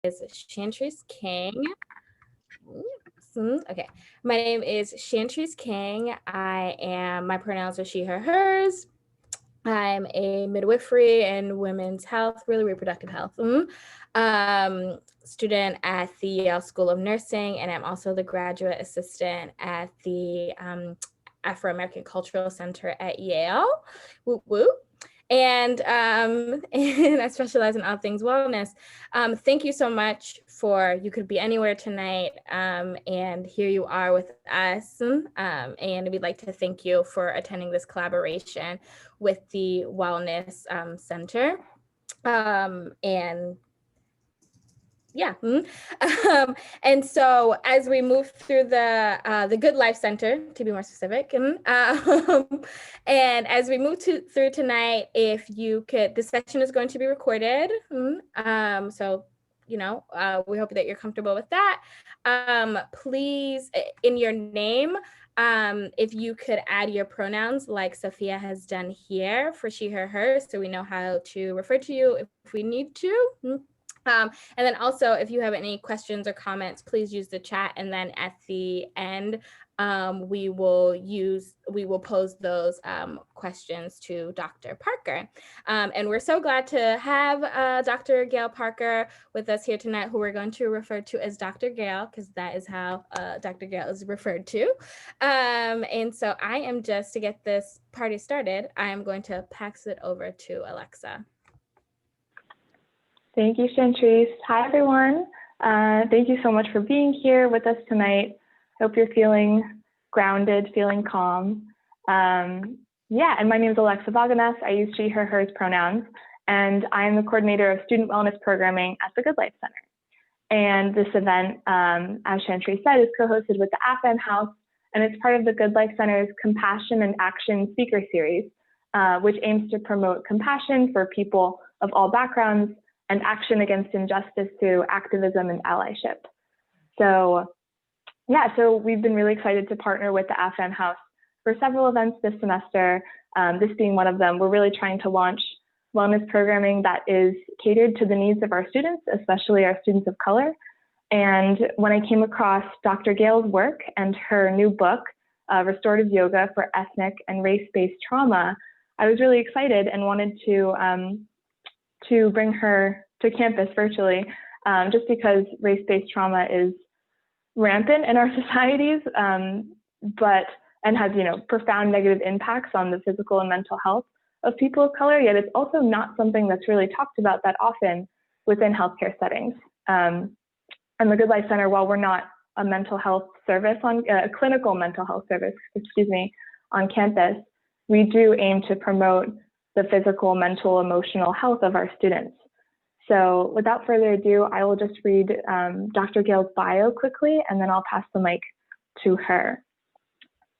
is Chantrice King. Okay, my name is Chantrice King. My pronouns are she, her, hers. I'm a midwifery and women's health, really reproductive health student at the Yale School of Nursing, and I'm also the graduate assistant at the Afro-American Cultural Center at Yale. Whoop whoop. And I specialize in all things wellness. Thank you so much you could be anywhere tonight, and here you are with us. And we'd like to thank you for attending this collaboration with the Wellness Center. And yeah. And so as we move through the Good Life Center, to be more specific, and as we move through tonight, if you could, the session is going to be recorded. So, we hope that you're comfortable with that. Please, in your name, if you could add your pronouns like Sophia has done here for she, her, hers, so we know how to refer to you if we need to. And then also, if you have any questions or comments, please use the chat. And then at the end, we will pose those questions to Dr. Parker. And we're so glad to have Dr. Gail Parker with us here tonight, who we're going to refer to as Dr. Gail, because that is how Dr. Gail is referred to. And so I am just, to get this party started, I am going to pass it over to Alexa. Thank you, Chantrice. Hi, everyone. Thank you so much for being here with us tonight. Hope you're feeling grounded, feeling calm. And my name is Alexa Baganes. I use she, her, hers pronouns, and I am the coordinator of student wellness programming at the Good Life Center. And this event, as Chantrice said, is co-hosted with the AFM House, and it's part of the Good Life Center's Compassion and Action speaker series, which aims to promote compassion for people of all backgrounds and action against injustice through activism and allyship. So we've been really excited to partner with the AFM House for several events this semester, this being one of them. We're really trying to launch wellness programming that is catered to the needs of our students, especially our students of color. And when I came across Dr. Gail's work and her new book, Restorative Yoga for Ethnic and Race-Based Trauma, I was really excited and wanted to bring her to campus virtually, just because race-based trauma is rampant in our societies, and has profound negative impacts on the physical and mental health of people of color. Yet it's also not something that's really talked about that often within healthcare settings. And the Good Life Center, while we're not a mental health service a clinical mental health service, on campus, we do aim to promote the physical, mental, emotional health of our students. So without further ado, I will just read Dr. Gail's bio quickly, and then I'll pass the mic to her.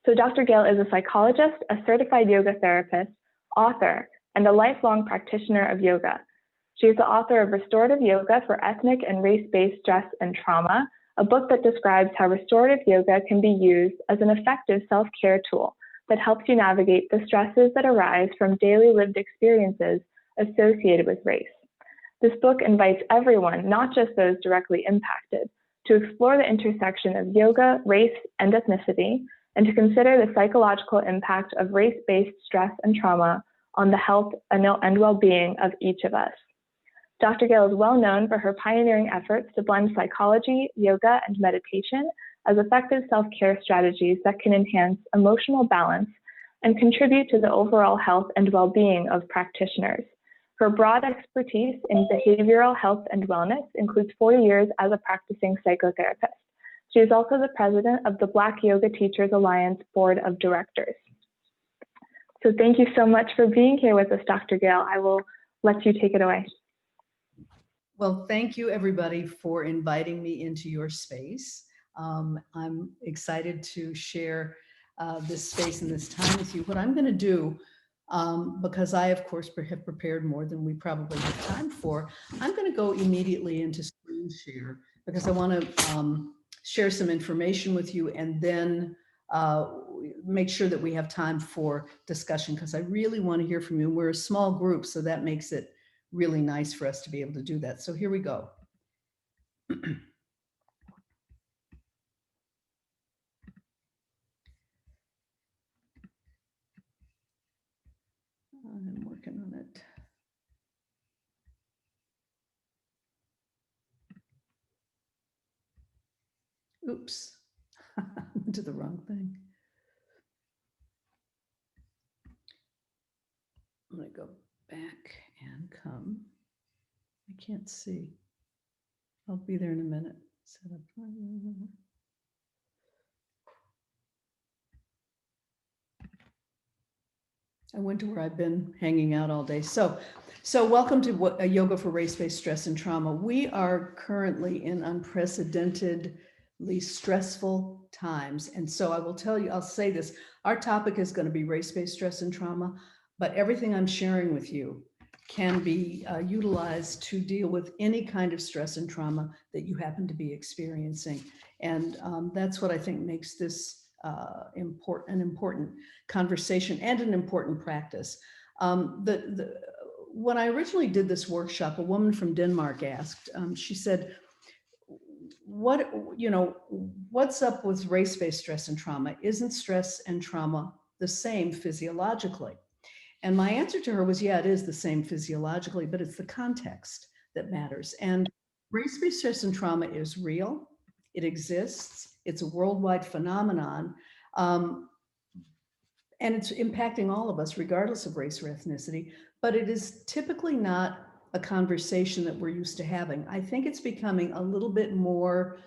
So Dr. Gail is a psychologist, a certified yoga therapist, author, and a lifelong practitioner of yoga. She is the author of Restorative Yoga for Ethnic and Race-Based Stress and Trauma, a book that describes how restorative yoga can be used as an effective self-care tool that helps you navigate the stresses that arise from daily lived experiences associated with race. This book invites everyone, not just those directly impacted, to explore the intersection of yoga, race, and ethnicity, and to consider the psychological impact of race-based stress and trauma on the health and well-being of each of us. Dr. Gail is well known for her pioneering efforts to blend psychology, yoga, and meditation as effective self-care strategies that can enhance emotional balance and contribute to the overall health and well-being of practitioners. Her broad expertise in behavioral health and wellness includes 40 years as a practicing psychotherapist. She is also the president of the Black Yoga Teachers Alliance Board of Directors. So thank you so much for being here with us, Dr. Gail. I will let you take it away. Well, thank you everybody for inviting me into your space. I'm excited to share this space and this time with you. What I'm going to do, because I, of course, have prepared more than we probably have time for, I'm going to go immediately into screen share because I want to share some information with you and then make sure that we have time for discussion because I really want to hear from you. We're a small group, so that makes it really nice for us to be able to do that. So here we go. Oops, I went to the wrong thing. I'm going to go back and come. I can't see. I'll be there in a minute. Set up. I went to where I've been hanging out all day. So welcome to a Yoga for Race-Based Stress and Trauma. We are currently in unprecedentedly stressful times. And so I will tell you, I'll say this, our topic is going to be race-based stress and trauma, but everything I'm sharing with you can be utilized to deal with any kind of stress and trauma that you happen to be experiencing. And that's what I think makes this an important conversation and an important practice. When I originally did this workshop, a woman from Denmark asked, she said, what's up with race-based stress and trauma? Isn't stress and trauma the same physiologically? And my answer to her was, yeah, it is the same physiologically, but it's the context that matters. And race-based stress and trauma is real. It exists. It's a worldwide phenomenon. And it's impacting all of us, regardless of race or ethnicity. But it is typically not a conversation that we're used to having. I think it's becoming a little bit more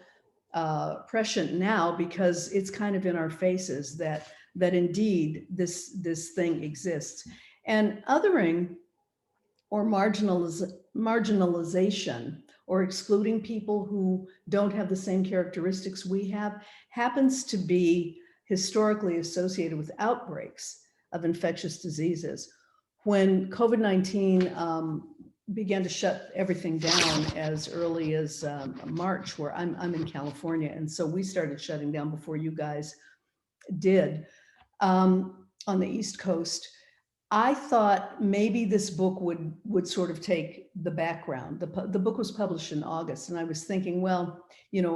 prescient now because it's kind of in our faces that indeed this thing exists. And othering or marginalization or excluding people who don't have the same characteristics we have happens to be historically associated with outbreaks of infectious diseases. When COVID-19 began to shut everything down as early as March, where I'm in California, and so we started shutting down before you guys did on the East Coast. I thought maybe this book would sort of take the background. The book was published in August, and I was thinking, well,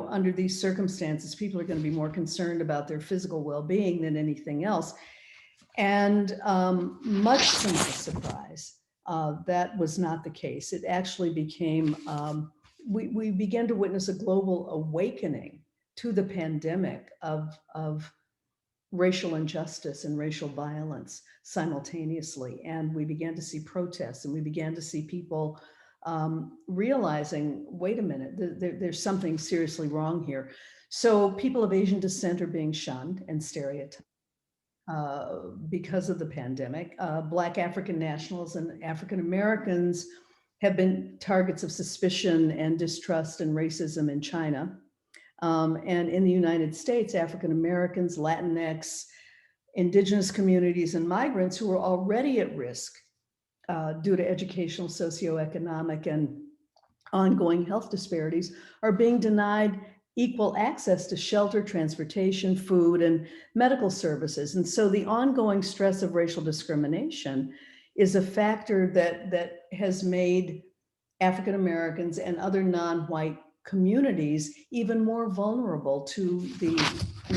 under these circumstances, people are going to be more concerned about their physical well-being than anything else. And much to my surprise, that was not the case. It actually became, we began to witness a global awakening to the pandemic of racial injustice and racial violence simultaneously. And we began to see protests, and we began to see people realizing, wait a minute, there's something seriously wrong here. So people of Asian descent are being shunned and stereotyped because of the pandemic. Black African nationals and African Americans have been targets of suspicion and distrust and racism in China. And in the United States, African Americans, Latinx, indigenous communities, and migrants who are already at risk due to educational, socioeconomic, and ongoing health disparities are being denied equal access to shelter, transportation, food, and medical services. And so the ongoing stress of racial discrimination is a factor that has made African Americans and other non-white communities even more vulnerable to the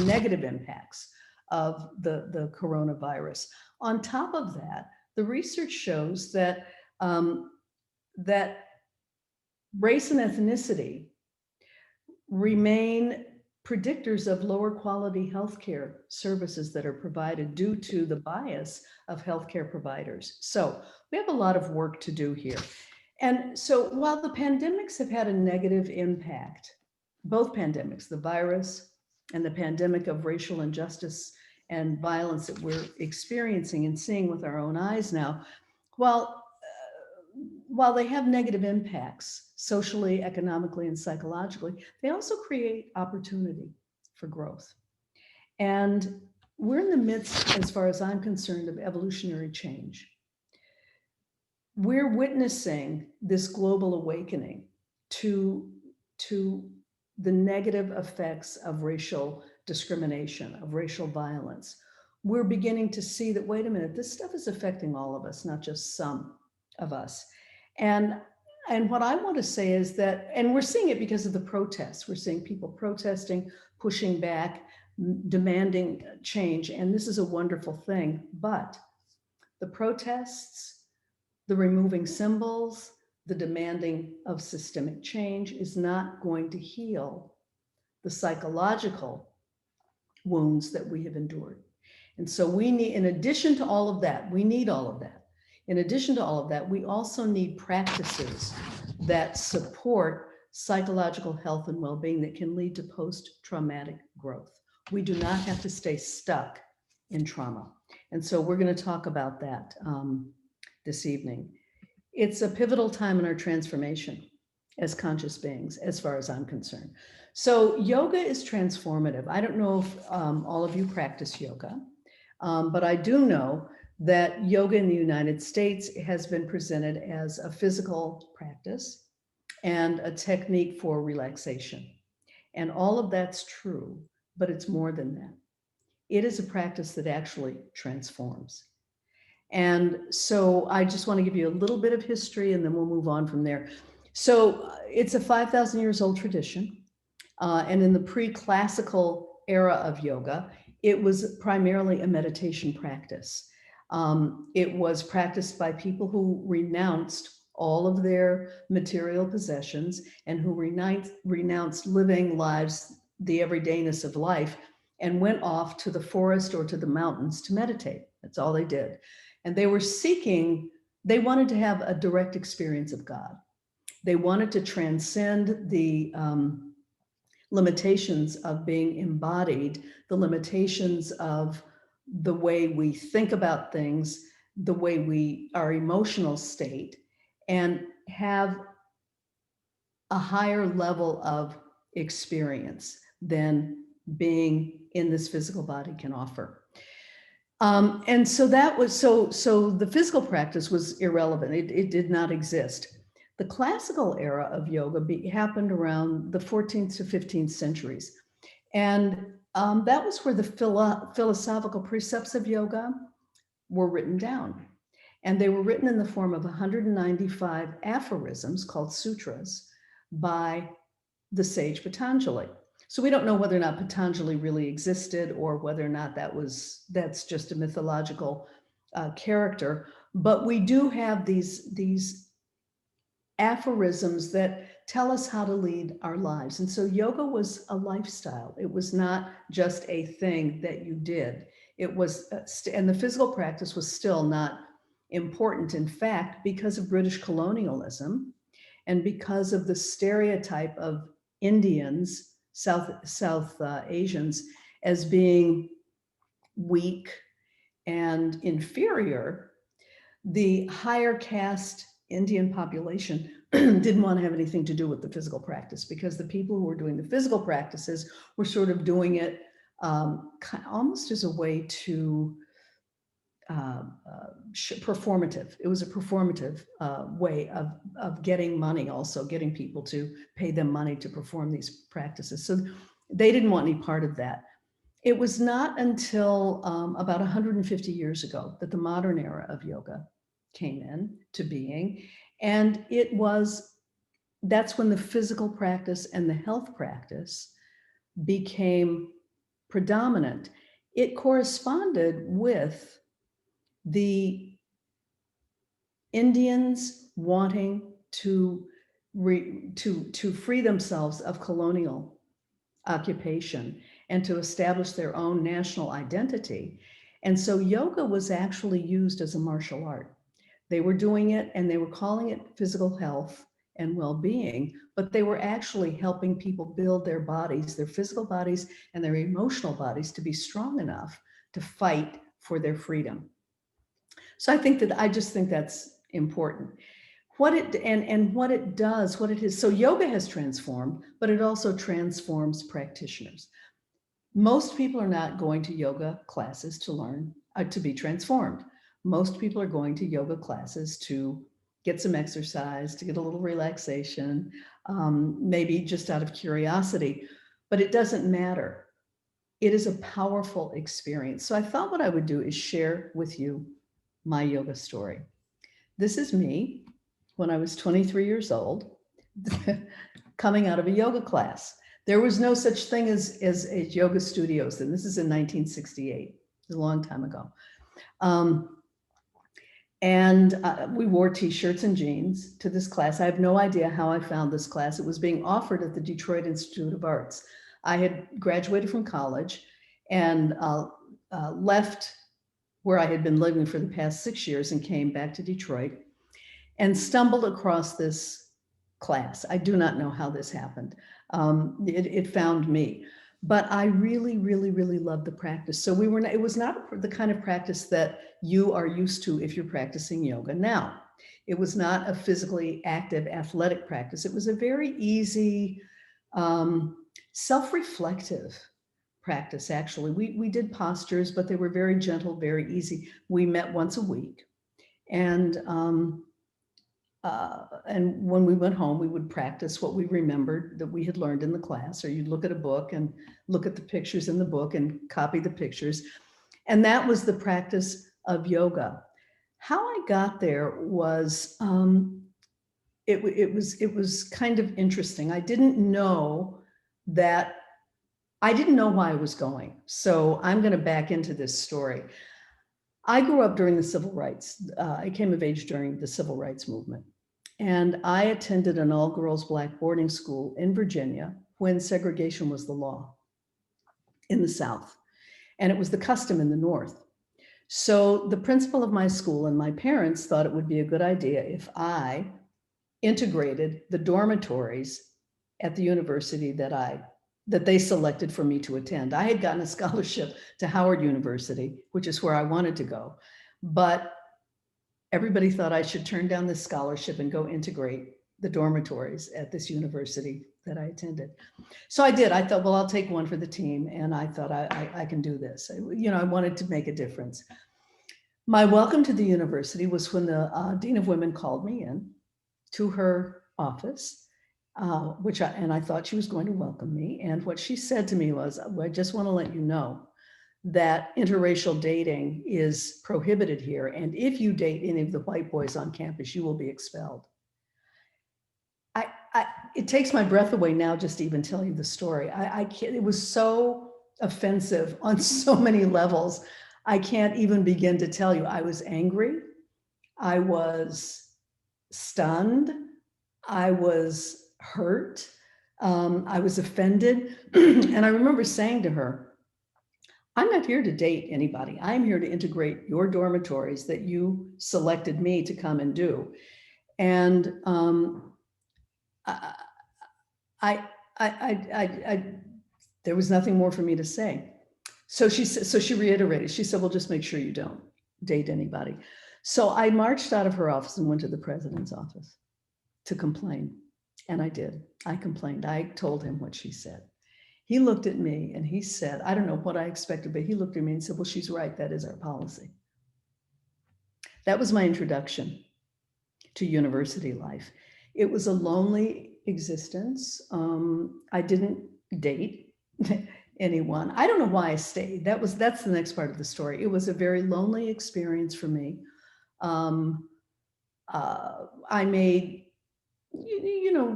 negative impacts of the coronavirus. On top of that, the research shows that that race and ethnicity remain predictors of lower quality healthcare services that are provided due to the bias of healthcare providers. So we have a lot of work to do here. And so while the pandemics have had a negative impact, both pandemics, the virus and the pandemic of racial injustice and violence that we're experiencing and seeing with our own eyes now, while they have negative impacts socially, economically, and psychologically, they also create opportunity for growth. And we're in the midst, as far as I'm concerned, of evolutionary change. We're witnessing this global awakening to the negative effects of racial discrimination, of racial violence. We're beginning to see that, wait a minute, this stuff is affecting all of us, not just some of us. And what I want to say is that, and we're seeing it because of the protests. We're seeing people protesting, pushing back, demanding change. And this is a wonderful thing. But the protests, the removing symbols, the demanding of systemic change is not going to heal the psychological wounds that we have endured. And so we need, in addition to all of that, we need all of that. In addition to all of that, we also need practices that support psychological health and well-being that can lead to post-traumatic growth. We do not have to stay stuck in trauma. And so we're going to talk about that this evening. It's a pivotal time in our transformation as conscious beings, as far as I'm concerned. So yoga is transformative. I don't know if all of you practice yoga, but I do know that yoga in the United States has been presented as a physical practice and a technique for relaxation. And all of that's true, but it's more than that. It is a practice that actually transforms. And so I just want to give you a little bit of history and then we'll move on from there. So it's a 5,000 years old tradition. And in the pre-classical era of yoga, it was primarily a meditation practice. It was practiced by people who renounced all of their material possessions and who renounced living lives, the everydayness of life, and went off to the forest or to the mountains to meditate. That's all they did. And they were seeking, they wanted to have a direct experience of God. They wanted to transcend the limitations of being embodied, the limitations of the way we think about things, the way our emotional state, and have a higher level of experience than being in this physical body can offer. And so that was, so the physical practice was irrelevant. It did not exist. The classical era of yoga happened around the 14th to 15th centuries. And that was where the philosophical precepts of yoga were written down. And they were written in the form of 195 aphorisms called sutras by the sage Patanjali. So we don't know whether or not Patanjali really existed or whether or not that's just a mythological character. But we do have these aphorisms that tell us how to lead our lives. And so yoga was a lifestyle. It was not just a thing that you did. It was, and the physical practice was still not important. In fact, because of British colonialism and because of the stereotype of Indians, South Asians, as being weak and inferior, the higher caste Indian population didn't want to have anything to do with the physical practice, because the people who were doing the physical practices were sort of doing it almost as a way to performative. It was a performative way of getting money, also getting people to pay them money to perform these practices. So they didn't want any part of that. It was not until about 150 years ago that the modern era of yoga came into being. And that's when the physical practice and the health practice became predominant. It corresponded with the Indians wanting to free themselves of colonial occupation and to establish their own national identity. And so yoga was actually used as a martial art. They were doing it and they were calling it physical health and well-being, but they were actually helping people build their bodies, their physical bodies and their emotional bodies, to be strong enough to fight for their freedom. So I just think that's important. What it is. So yoga has transformed, but it also transforms practitioners. Most people are not going to yoga classes to learn, to be transformed. Most people are going to yoga classes to get some exercise, to get a little relaxation, maybe just out of curiosity, but it doesn't matter. It is a powerful experience. So I thought what I would do is share with you my yoga story. This is me when I was 23 years old, coming out of a yoga class. There was no such thing as yoga studios, and this is in 1968, a long time ago. We wore t-shirts and jeans to this class. I have no idea how I found this class. It was being offered at the Detroit Institute of Arts. I had graduated from college and left where I had been living for the past 6 years and came back to Detroit and stumbled across this class. I do not know how this happened. It found me, but I really, really, really loved the practice. So it was not the kind of practice that you are used to if you're practicing yoga now. It was not a physically active athletic practice. It was a very easy, self-reflective practice, actually. We did postures, but they were very gentle, very easy. We met once a week. And when we went home, we would practice what we remembered that we had learned in the class, or you'd look at a book and look at the pictures in the book and copy the pictures. And that was the practice of yoga. How I got there was, it was kind of interesting. I didn't know why I was going. So I'm going to back into this story. I grew up during the civil rights. I came of age during the civil rights movement. And I attended an all-girls Black boarding school in Virginia when segregation was the law in the South. And it was the custom in the North. So the principal of my school and my parents thought it would be a good idea if I integrated the dormitories at the university that they selected for me to attend. I had gotten a scholarship to Howard University, which is where I wanted to go. But everybody thought I should turn down this scholarship and go integrate the dormitories at this university that I attended. So I did. I thought, well, I'll take one for the team. And I thought I can do this. I wanted to make a difference. My welcome to the university was when the Dean of Women called me in to her office, and I thought she was going to welcome me. And what she said to me was, I just want to let you know that interracial dating is prohibited here. And if you date any of the white boys on campus, you will be expelled. It takes my breath away now just to even tell you the story. I can't, it was so offensive on so many levels. I can't even begin to tell you. I was angry. I was stunned. I was hurt. I was offended. And I remember saying to her, I'm not here to date anybody. I'm here to integrate your dormitories that you selected me to come and do. And there was nothing more for me to say. So she reiterated, she said, well, just make sure you don't date anybody. So I marched out of her office and went to the president's office to complain. And I did. I complained. I told him what she said. He looked at me and he said, I don't know what I expected, but he looked at me and said, well, she's right. That is our policy. That was my introduction to university life. It was a lonely existence. I didn't date anyone. I don't know why I stayed. That's the next part of the story. It was a very lonely experience for me. I made,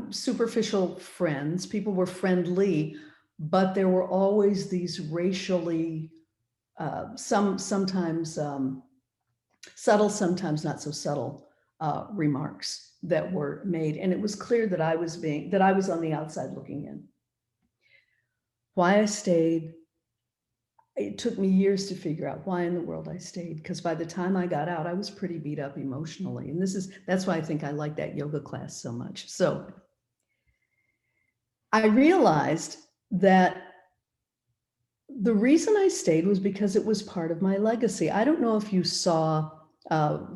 superficial friends. People were friendly, but there were always these racially, sometimes subtle, sometimes not so subtle remarks that were made. And it was clear that I was on the outside looking in. Why I stayed, it took me years to figure out why in the world I stayed, because by the time I got out, I was pretty beat up emotionally. And that's why I think I like that yoga class so much. So I realized that the reason I stayed was because it was part of my legacy. I don't know if you saw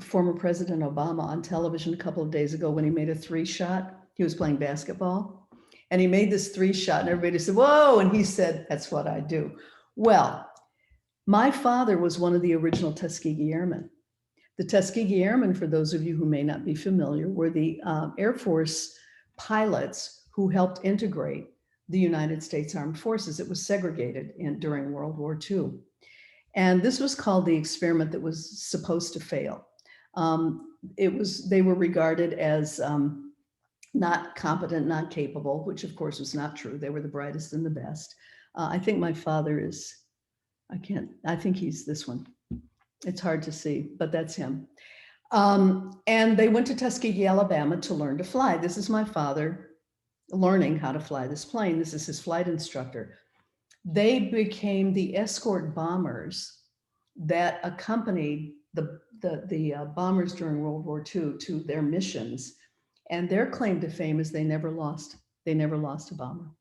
former President Obama on television a couple of days ago when he made a 3-shot. He was playing basketball and he made this 3-shot and everybody said, whoa. And he said, that's what I do. Well, my father was one of the original Tuskegee Airmen. The Tuskegee Airmen, for those of you who may not be familiar, were the Air Force pilots who helped integrate the United States Armed Forces. It was segregated during World War II. And this was called the experiment that was supposed to fail. They were regarded as not competent, not capable, which of course was not true. They were the brightest and the best. I think my father is, I think he's this one. It's hard to see, but that's him. And they went to Tuskegee, Alabama to learn to fly. This is my father learning how to fly this plane. This is his flight instructor. They became the escort bombers that accompanied the bombers during World War II to their missions. And their claim to fame is they never lost a bomber.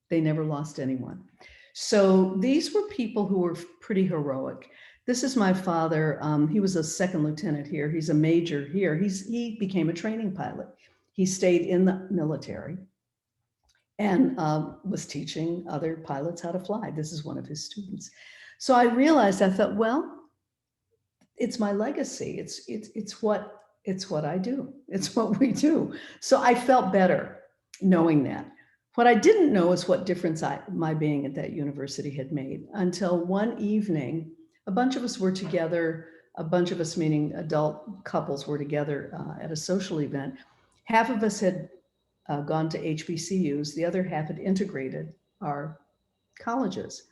They never lost anyone. So these were people who were pretty heroic. This is my father. He was a second lieutenant here. He's a major here. He became a training pilot. He stayed in the military and was teaching other pilots how to fly. This is one of his students. So I realized, I thought, well, it's my legacy. It's what I do. It's what we do. So I felt better knowing that. What I didn't know is what difference my being at that university had made until one evening, a bunch of us were together, a bunch of us meaning adult couples were together at a social event. Half of us had gone to HBCUs, the other half had integrated our colleges.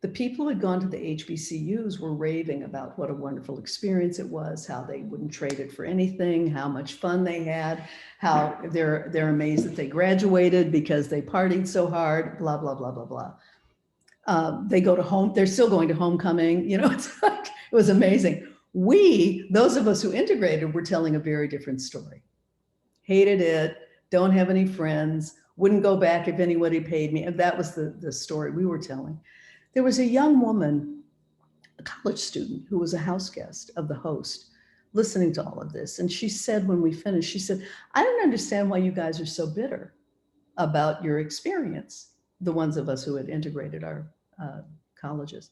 The people who had gone to the HBCUs were raving about what a wonderful experience it was, how they wouldn't trade it for anything, how much fun they had, how they're amazed that they graduated because they partied so hard, blah, blah, blah, blah, blah. They go to home, they're still going to homecoming, it's like, it was amazing. Those of us who integrated were telling a very different story. Hated it, don't have any friends, wouldn't go back if anybody paid me. And that was the story we were telling. There was a young woman, a college student, who was a house guest of the host, listening to all of this. And she said, when we finished, she said, I don't understand why you guys are so bitter about your experience, the ones of us who had integrated our colleges.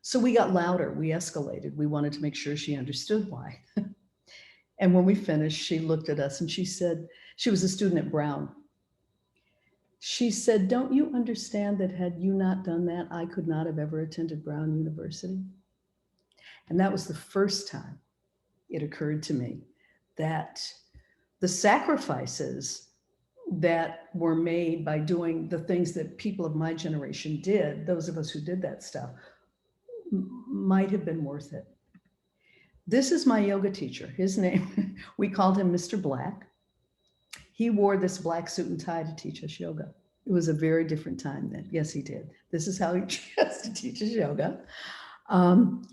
So we got louder, we escalated. We wanted to make sure she understood why. And when we finished, she looked at us and she said, she was a student at Brown. She said, don't you understand that had you not done that, I could not have ever attended Brown University? And that was the first time it occurred to me that the sacrifices that were made by doing the things that people of my generation did, those of us who did that stuff, might have been worth it. This is my yoga teacher. His name, we called him Mr. Black. He wore this black suit and tie to teach us yoga. It was a very different time then. Yes, he did. This is how he dressed to teach us yoga. And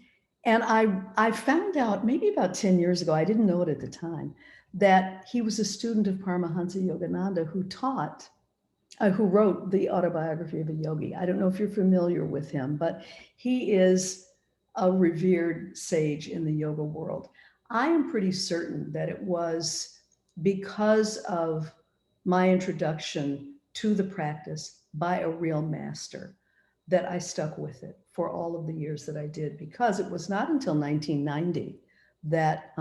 I found out maybe about 10 years ago, I didn't know it at the time, that he was a student of Paramahansa Yogananda who wrote the autobiography of a yogi. I don't know if you're familiar with him, but he is a revered sage in the yoga world. I am pretty certain that it was because of my introduction to the practice by a real master that I stuck with it for all of the years that I did, because it was not until 1990 that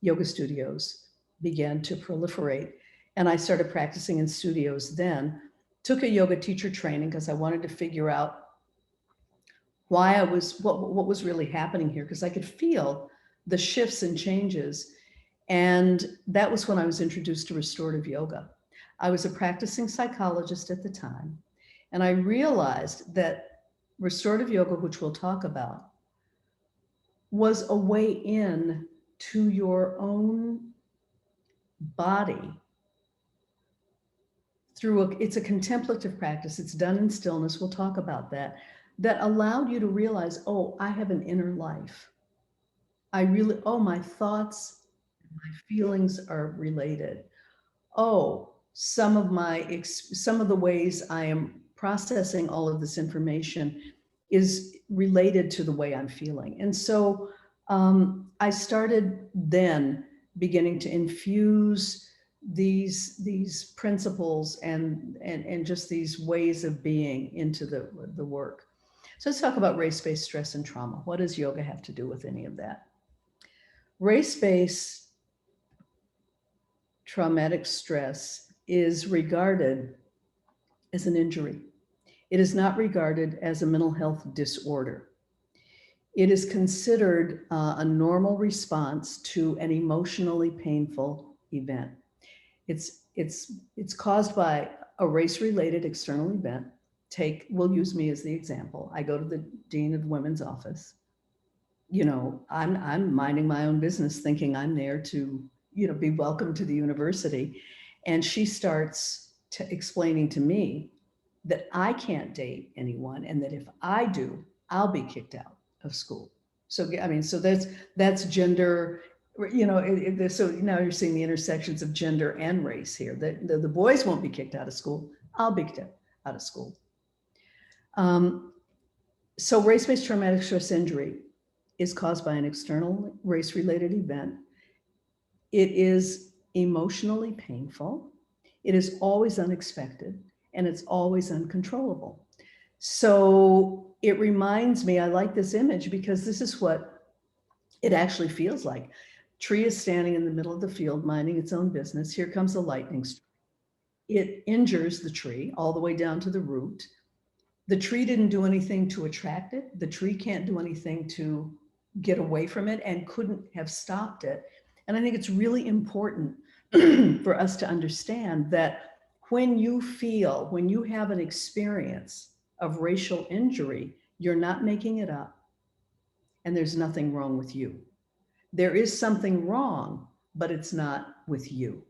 yoga studios began to proliferate. And I started practicing in studios then, took a yoga teacher training because I wanted to figure out why what was really happening here, because I could feel the shifts and changes. And that was when I was introduced to restorative yoga. I was a practicing psychologist at the time, and I realized that restorative yoga, which we'll talk about, was a way in to your own body it's a contemplative practice. It's done in stillness. We'll talk about that allowed you to realize, oh, I have an inner life. My thoughts, my feelings are related. Oh, some of the ways I am processing all of this information is related to the way I'm feeling. And so I started then beginning to infuse these principles and just these ways of being into the work. So let's talk about race-based stress and trauma. What does yoga have to do with any of that? Race-based traumatic stress is regarded as an injury. It is not regarded as a mental health disorder. It is considered a normal response to an emotionally painful event. It's caused by a race-related external event. We'll use me as the example. I go to the dean of the women's office. I'm minding my own business, thinking I'm there to, be welcome to the university. And she starts explaining to me that I can't date anyone, and that if I do, I'll be kicked out of school. So, I mean, so that's gender, you know, so now you're seeing the intersections of gender and race here. The boys won't be kicked out of school. I'll be kicked out of school. So race-based traumatic stress injury is caused by an external race-related event. It is emotionally painful. It is always unexpected, and it's always uncontrollable. So it reminds me, I like this image because this is what it actually feels like. Tree is standing in the middle of the field, minding its own business. Here comes a lightning strike. It injures the tree all the way down to the root. The tree didn't do anything to attract it. The tree can't do anything to get away from it and couldn't have stopped it. And I think it's really important for us to understand that when you have an experience of racial injury, you're not making it up, and there's nothing wrong with you. There is something wrong, but it's not with you.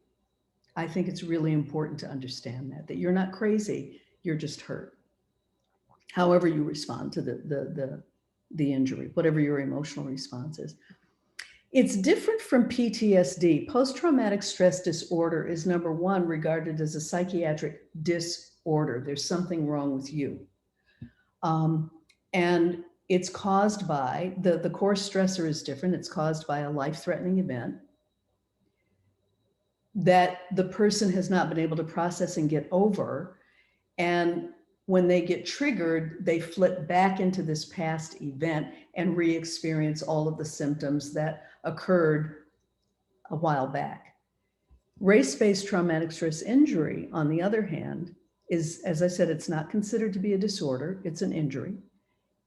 I think it's really important to understand that you're not crazy, you're just hurt. However you respond to the injury, whatever your emotional response is. It's different from PTSD. Post-traumatic stress disorder is, number one, regarded as a psychiatric disorder. There's something wrong with you. And it's caused by, the core stressor is different. It's caused by a life-threatening event that the person has not been able to process and get over. And when they get triggered, they flip back into this past event and re-experience all of the symptoms that occurred a while back. Race-based traumatic stress injury, on the other hand, is, as I said, it's not considered to be a disorder, it's an injury.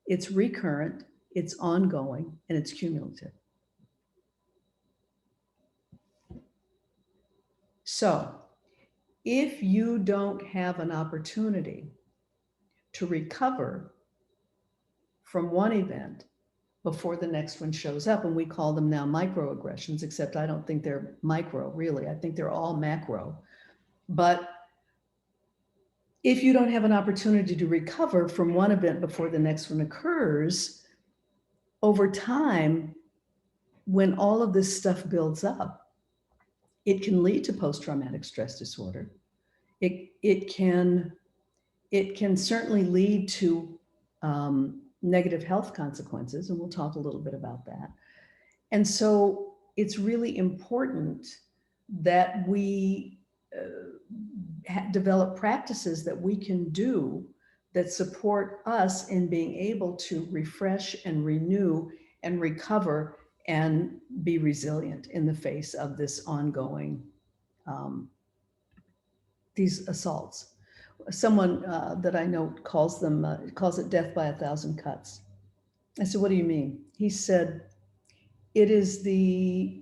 It's recurrent, it's ongoing, and it's cumulative. So, if you don't have an opportunity to recover from one event before the next one shows up, and we call them now microaggressions, except I don't think they're micro, really. I think they're all macro. But if you don't have an opportunity to recover from one event before the next one occurs, over time, when all of this stuff builds up, it can lead to post-traumatic stress disorder. It can certainly lead to negative health consequences, and we'll talk a little bit about that. And so it's really important that we develop practices that we can do that support us in being able to refresh and renew and recover and be resilient in the face of this ongoing, these assaults. Someone that I know calls it death by 1,000 cuts. I said, what do you mean? He said, it is the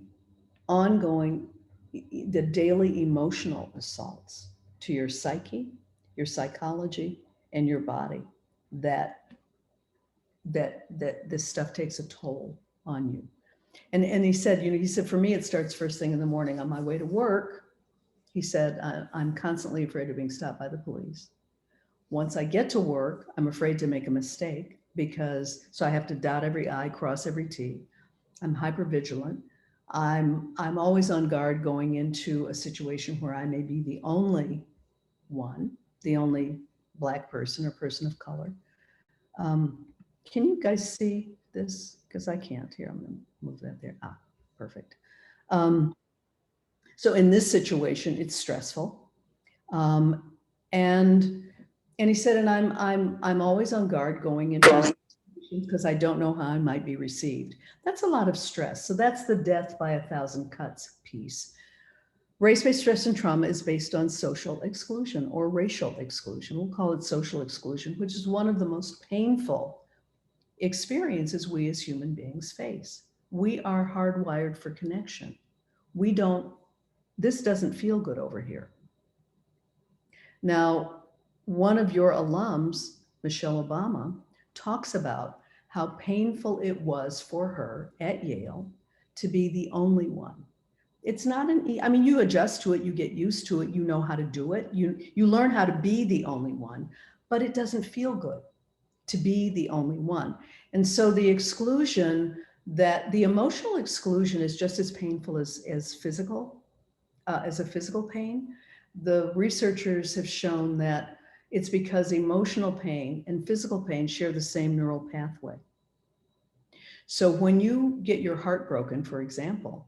ongoing, the daily emotional assaults to your psyche, your psychology, and your body that this stuff takes a toll on you. And he said, he said, for me, it starts first thing in the morning on my way to work. He said, I'm constantly afraid of being stopped by the police. Once I get to work, I'm afraid to make a mistake so I have to dot every I, cross every T. I'm hypervigilant. I'm always on guard going into a situation where I may be the only one, the only Black person or person of color. Can you guys see this? Because I can't here. I'm going to move that there. Perfect. So in this situation, it's stressful. And he said, and I'm always on guard going into situations because I don't know how I might be received. That's a lot of stress. So that's the death by 1,000 cuts piece. Race-based stress and trauma is based on social exclusion or racial exclusion. We'll call it social exclusion, which is one of the most painful experiences we as human beings face. We are hardwired for connection. This doesn't feel good over here. Now, one of your alums, Michelle Obama, talks about how painful it was for her at Yale to be the only one. It's not I mean, you adjust to it, you get used to it, you know how to do it. You learn how to be the only one, but it doesn't feel good to be the only one. And so the exclusion, that the emotional exclusion is just as painful as physical, as a physical pain. The researchers have shown that it's because emotional pain and physical pain share the same neural pathway. So when you get your heart broken, for example,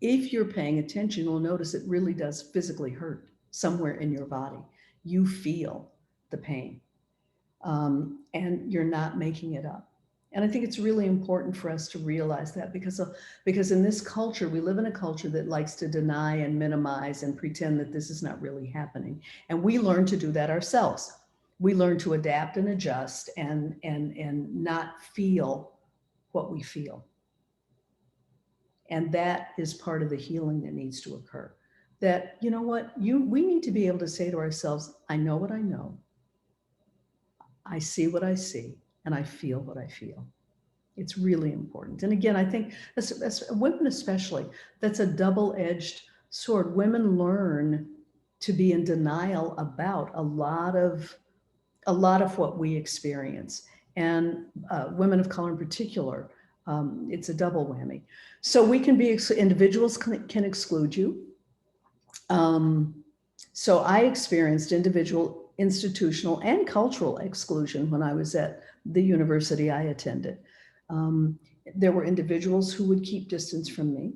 if you're paying attention, you'll notice it really does physically hurt somewhere in your body. You feel the pain, and you're not making it up. And I think it's really important for us to realize that, because in this culture, we live in a culture that likes to deny and minimize and pretend that this is not really happening. And we learn to do that ourselves. We learn to adapt and adjust and not feel what we feel. And that is part of the healing that needs to occur. That, you know what, we need to be able to say to ourselves, I know what I know, I see what I see, and I feel what I feel. It's really important. And again, I think as women especially, that's a double-edged sword. Women learn to be in denial about a lot of what we experience. And women of color in particular, it's a double whammy. So we can be, individuals can exclude you. So I experienced individual, institutional, and cultural exclusion when I was at the university I attended. There were individuals who would keep distance from me.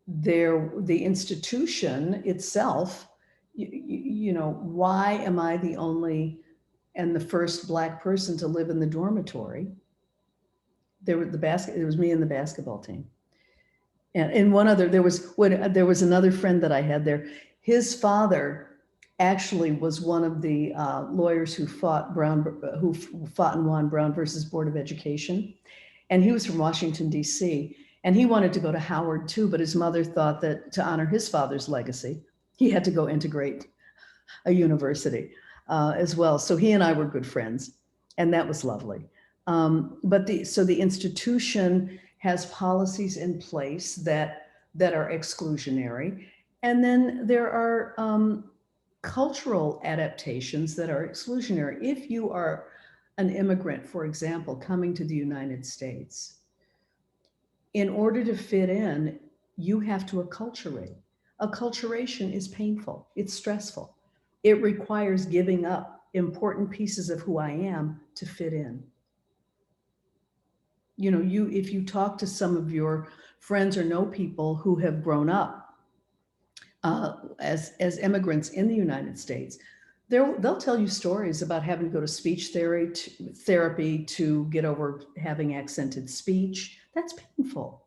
The institution itself, you know, why am I the only and the first Black person to live in the dormitory? It was me and the basketball team. And one other, there was another friend that I had there. His father actually was one of the lawyers who fought and won Brown versus Board of Education. And he was from Washington, D.C. And he wanted to go to Howard too, but his mother thought that to honor his father's legacy, he had to go integrate a university as well. So he and I were good friends, and that was lovely. So the institution has policies in place that are exclusionary. And then there are cultural adaptations that are exclusionary. If you are an immigrant, for example, coming to the United States, in order to fit in, you have to acculturate. Acculturation is painful, it's stressful. It requires giving up important pieces of who I am to fit in. You know, if you talk to some of your friends or know people who have grown up as immigrants in the United States, they'll tell you stories about having to go to speech therapy to get over having accented speech. That's painful.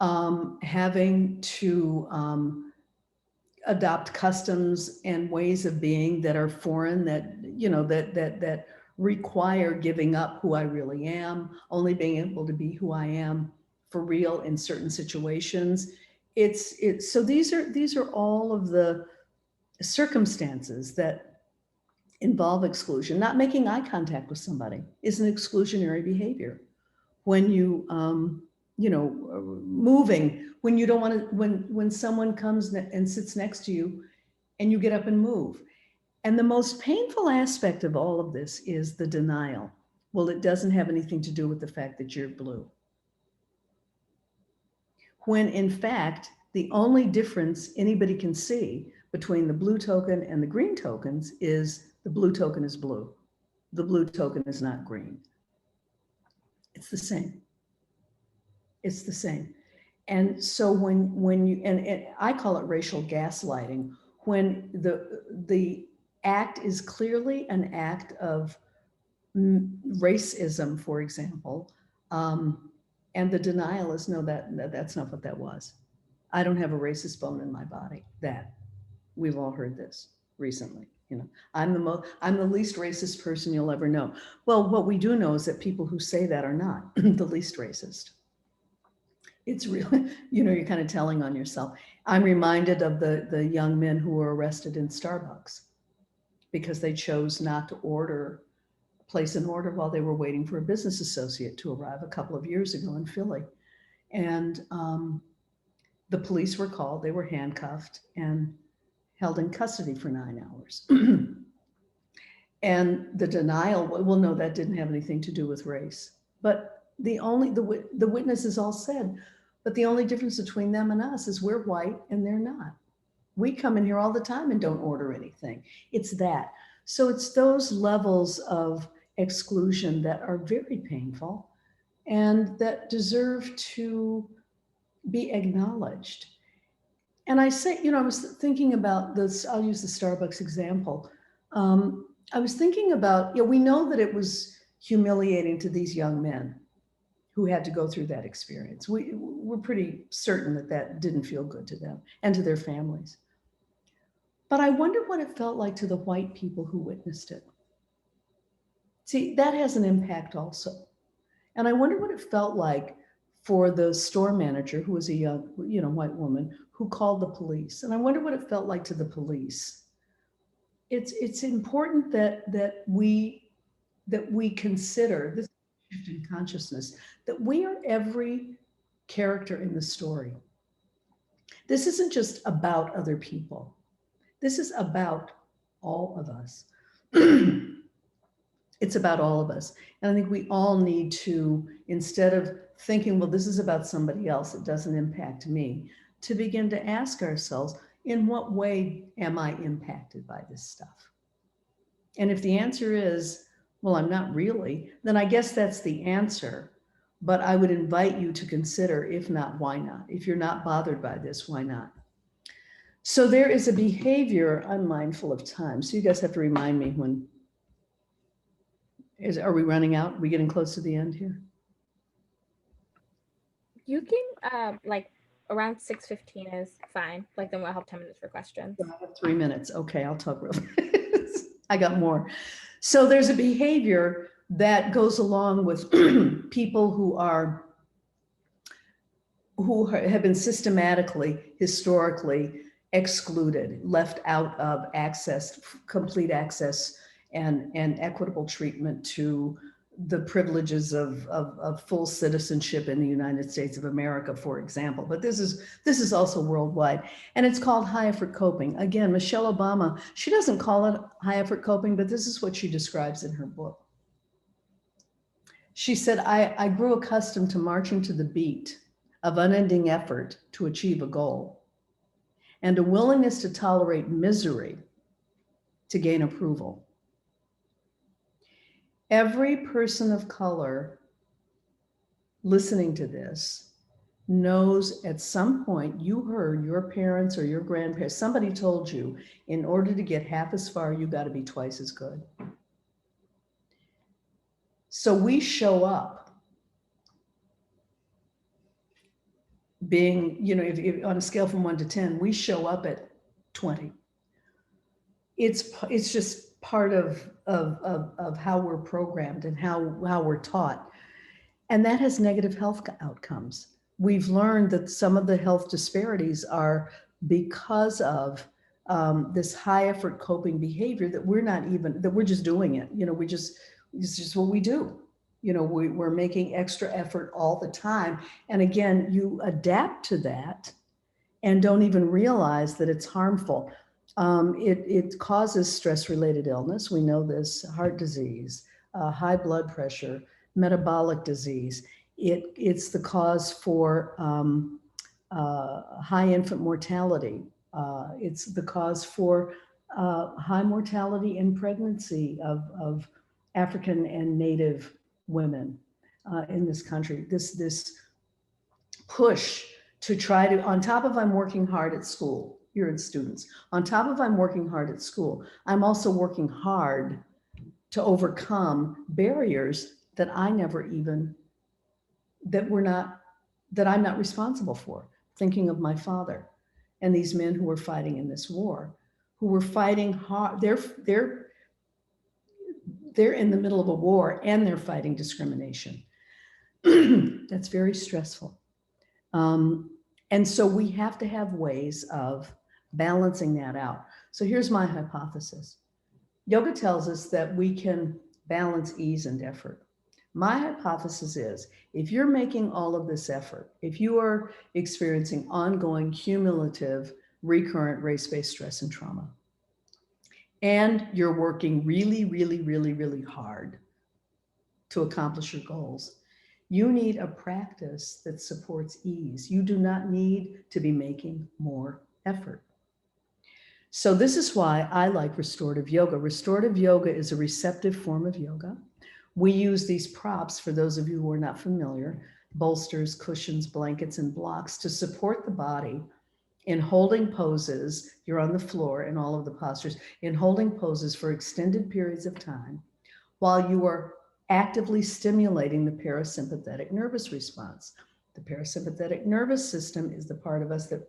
Having to adopt customs and ways of being that are foreign, that, you know, that require giving up who I really am, only being able to be who I am for real in certain situations. So these are all of the circumstances that involve exclusion. Not making eye contact with somebody is an exclusionary behavior. When you, you know, moving, when you don't want to, when someone comes and sits next to you and you get up and move. And the most painful aspect of all of this is the denial. Well, it doesn't have anything to do with the fact that you're blue. When in fact, the only difference anybody can see between the blue token and the green tokens is the blue token is blue. The blue token is not green. It's the same. It's the same. And so when you, and I call it racial gaslighting, when the act is clearly an act of racism, for example, and the denial is, no, that's not what that was. I don't have a racist bone in my body. That we've all heard this recently. You know, I'm the least racist person you'll ever know. Well, what we do know is that people who say that are not the least racist. It's really, you know, you're kind of telling on yourself. I'm reminded of the young men who were arrested in Starbucks because they chose not to place an order while they were waiting for a business associate to arrive a couple of years ago in Philly. And the police were called, they were handcuffed and held in custody for 9 hours. And the denial, well, no, that didn't have anything to do with race. But the witnesses all said, but the only difference between them and us is we're white and they're not. We come in here all the time and don't order anything. It's that. So it's those levels of exclusion that are very painful and that deserve to be acknowledged. And I say, I was thinking about this, I'll use the Starbucks example. I was thinking about, we know that it was humiliating to these young men who had to go through that experience. We're pretty certain that that didn't feel good to them and to their families. But I wonder what it felt like to the white people who witnessed it. See, that has an impact also. And I wonder what it felt like for the store manager, who was a young, white woman, who called the police. And I wonder what it felt like to the police. It's important that we consider this shift in consciousness, that we are every character in the story. This isn't just about other people. This is about all of us. It's about all of us. And I think we all need to, instead of thinking, well, this is about somebody else, it doesn't impact me, to begin to ask ourselves, in what way am I impacted by this stuff? And if the answer is, well, I'm not really, then I guess that's the answer. But I would invite you to consider, if not, why not? If you're not bothered by this, why not? So there is a behavior, I'm mindful of time, so you guys have to remind me when, are we running out? Are we getting close to the end here? You can, like, around 6:15 is fine. Like, then we'll have 10 minutes for questions. I have 3 minutes. Okay, I'll talk real fast. I got more. So there's a behavior that goes along with people who have been systematically, historically excluded, left out of access, complete access and equitable treatment to the privileges of full citizenship in the United States of America, for example. But this is also worldwide. And it's called high effort coping. Again, Michelle Obama, she doesn't call it high effort coping, but this is what she describes in her book. She said, I grew accustomed to marching to the beat of unending effort to achieve a goal and a willingness to tolerate misery to gain approval. Every person of color listening to this knows at some point you heard your parents or your grandparents, somebody told you, in order to get half as far, you got to be twice as good. So we show up being, if on a scale from 1 to 10, we show up at 20. It's just part of how we're programmed and how we're taught. And that has negative health outcomes. We've learned that some of the health disparities are because of this high effort coping behavior that we're just doing it. It's just what we do. We're making extra effort all the time. And again, you adapt to that and don't even realize that it's harmful. It causes stress-related illness. We know this: heart disease, high blood pressure, metabolic disease. It's the cause for high infant mortality. It's the cause for high mortality in pregnancy of African and Native women in this country. This push to try to, on top of I'm working hard at school, you're in students, on top of I'm working hard at school, I'm also working hard to overcome barriers that I'm not responsible for. Thinking of my father and these men who were fighting in this war, who were fighting hard. They're in the middle of a war and they're fighting discrimination. That's very stressful. And so we have to have ways of balancing that out. So here's my hypothesis. Yoga tells us that we can balance ease and effort. My hypothesis is if you're making all of this effort, if you are experiencing ongoing, cumulative, recurrent race-based stress and trauma, and you're working really, really, really, really hard to accomplish your goals, you need a practice that supports ease. You do not need to be making more effort. So this is why I like restorative yoga. Restorative yoga is a receptive form of yoga. We use these props, for those of you who are not familiar, bolsters, cushions, blankets, and blocks to support the body in holding poses. You're on the floor in all of the postures, in holding poses for extended periods of time while you are actively stimulating the parasympathetic nervous response. The parasympathetic nervous system is the part of us that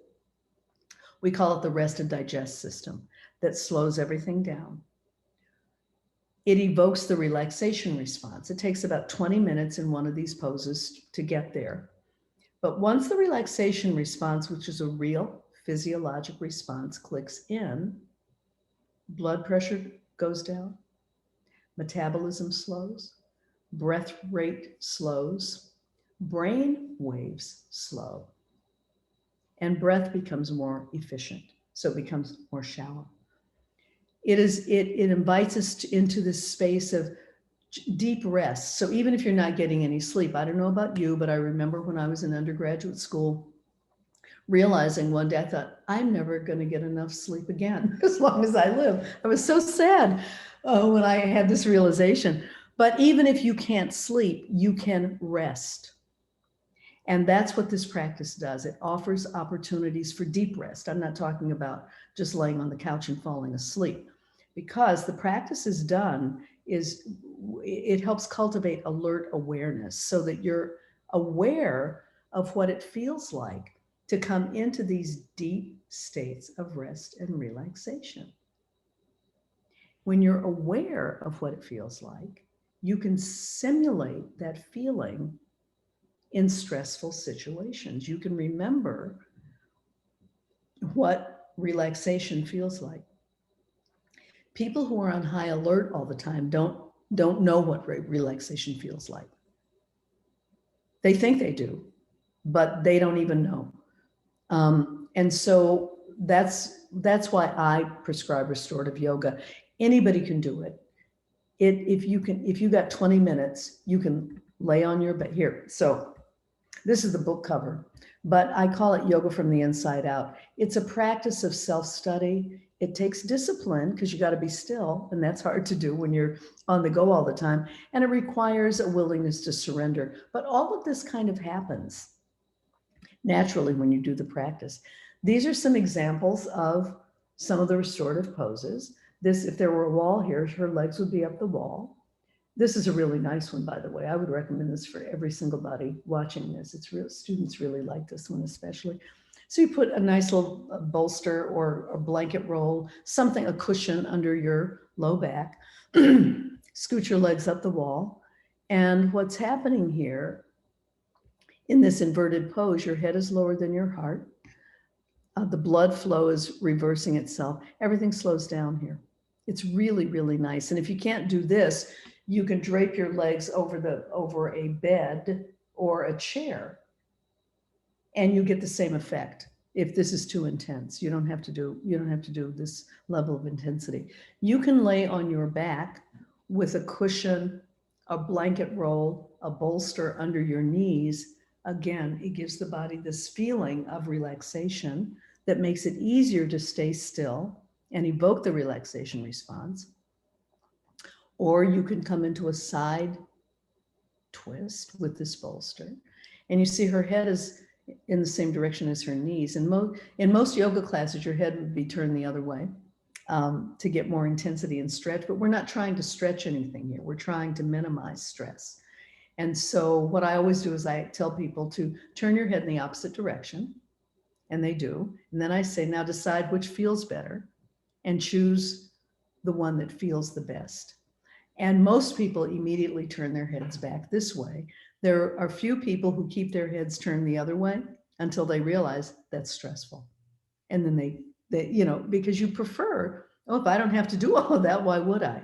we call it the rest and digest system, that slows everything down. It evokes the relaxation response. It takes about 20 minutes in one of these poses to get there. But once the relaxation response, which is a real physiologic response, clicks in, blood pressure goes down, metabolism slows, breath rate slows, brain waves slow, and breath becomes more efficient. So it becomes more shallow. It invites us into this space of deep rest. So even if you're not getting any sleep, I don't know about you, but I remember when I was in undergraduate school, realizing one day, I thought, I'm never going to get enough sleep again as long as I live. I was so sad when I had this realization. But even if you can't sleep, you can rest. And that's what this practice does. It offers opportunities for deep rest. I'm not talking about just laying on the couch and falling asleep, because the practice is done is it helps cultivate alert awareness so that you're aware of what it feels like to come into these deep states of rest and relaxation. When you're aware of what it feels like, you can simulate that feeling in stressful situations. You can remember what relaxation feels like. People who are on high alert all the time don't know what relaxation feels like. They think they do, but they don't even know. And so that's why I prescribe restorative yoga. Anybody can do it. If you got 20 minutes, you can lay on your bed here. So this is the book cover, but I call it Yoga from the Inside Out. It's a practice of self-study. It takes discipline because you got to be still, and that's hard to do when you're on the go all the time. And it requires a willingness to surrender. But all of this kind of happens naturally when you do the practice. These are some examples of some of the restorative poses. This, if there were a wall here, her legs would be up the wall. This is a really nice one, by the way. I would recommend this for every single body watching this. It's real, students really like this one especially. So you put a nice little bolster or a blanket roll, something, a cushion under your low back, scoot your legs up the wall. And what's happening here in this inverted pose, your head is lower than your heart. The blood flow is reversing itself. Everything slows down here. It's really, really nice. And if you can't do this, you can drape your legs over a bed or a chair, and you get the same effect. If this is too intense, you don't have to do this level of intensity. You can lay on your back with a cushion, a blanket roll, a bolster under your knees. Again, it gives the body this feeling of relaxation that makes it easier to stay still and evoke the relaxation response. Or you can come into a side twist with this bolster. And you see her head is in the same direction as her knees. And in most yoga classes, your head would be turned the other way to get more intensity and stretch. But we're not trying to stretch anything here. We're trying to minimize stress. And so what I always do is I tell people to turn your head in the opposite direction. And they do. And then I say, now decide which feels better and choose the one that feels the best. And most people immediately turn their heads back this way. There are few people who keep their heads turned the other way until they realize that's stressful. And then they because you prefer, oh, if I don't have to do all of that, why would I?